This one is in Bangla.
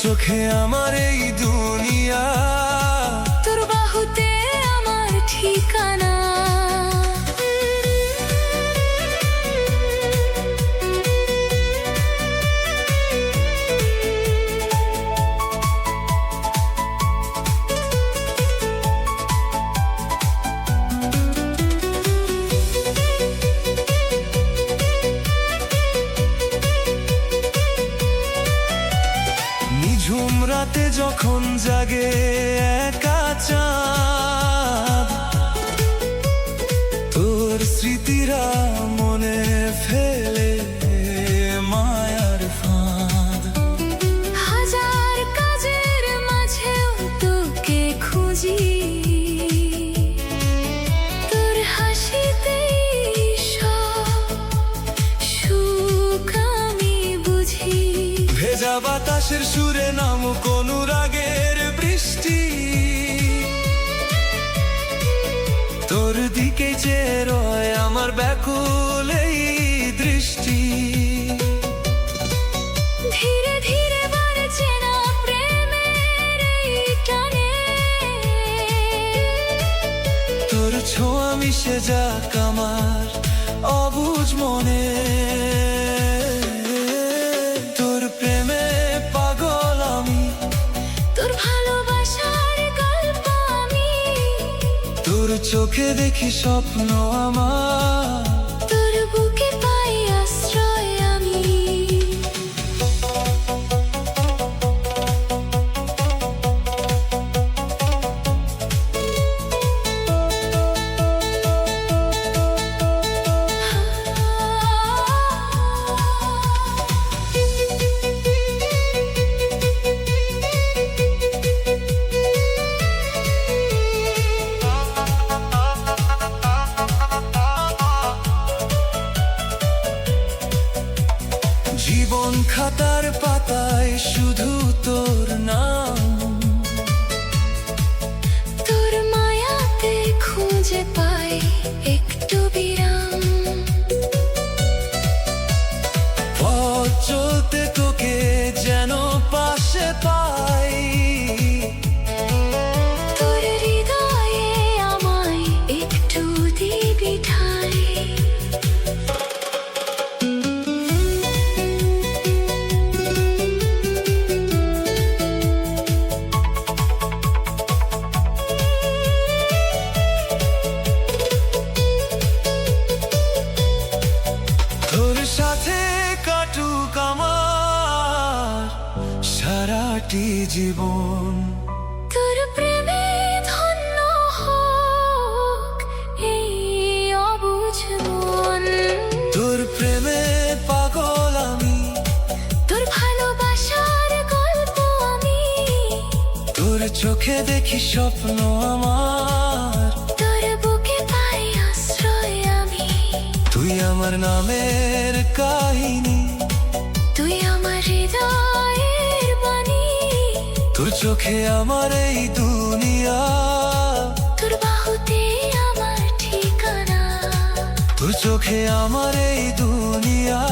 চোখে আমার এই দুনিয়া, তোর বাহুতে আমার ঠিকানা। নিঝুম রাতে যখন জাগে একা চাঁদ, তোর স্মৃতিরা মনে ফেলে মায়ার ফাঁদ। হাজার কাজের মাঝেও তোকে খুঁজি, তোর হাসিতেই সব সুখ আমি বুঝি। ভেজা বাতাসের সুরে নামুক অনুরাগের বৃষ্টি, তোর দিকে চেয়ে রয় আমার ব্যাকুল এই দৃষ্টি। ধীরে ধীরে বাড়ছে না প্রেমের এই টানে, তোর ছোঁয়া মিশে যাক আমার অবুঝ মনে। তোর প্রেমে পাগল আমি, তোর ভালোবাসার গল্প আমি, তোর চোখে দেখি স্বপ্ন আমার, তোর বুকে পাই আশ্রয় আমি। জীবন খাতার পাতায় শুধু তোর নাম, তোর মায়াতে খুঁজে পাই একটু বিরাম। পথ চলতে তোকে যেন পাশে পাই, তোর হৃদয়ে আমায় একটু দিবি ঠাই। তোর সাথে কাটুক আমার সারাটি জীবন। তোর প্রেমে ধন্য হোক এই অবুঝ মন। তোর প্রেমে পাগল আমি, তোর ভালোবাসার গল্প আমি, তোর চোখে দেখি স্বপ্ন আমার, তোর বুকে পাই আশ্রয় আমি। তুই আমার নামের কাহিনী, তুই আমার হৃদয়ের বাণী, তোর চোখে আমার এই দুনিয়া, তোর বাহুতে আমার ঠিকানা। তোর চোখে আমার এই দুনিয়া।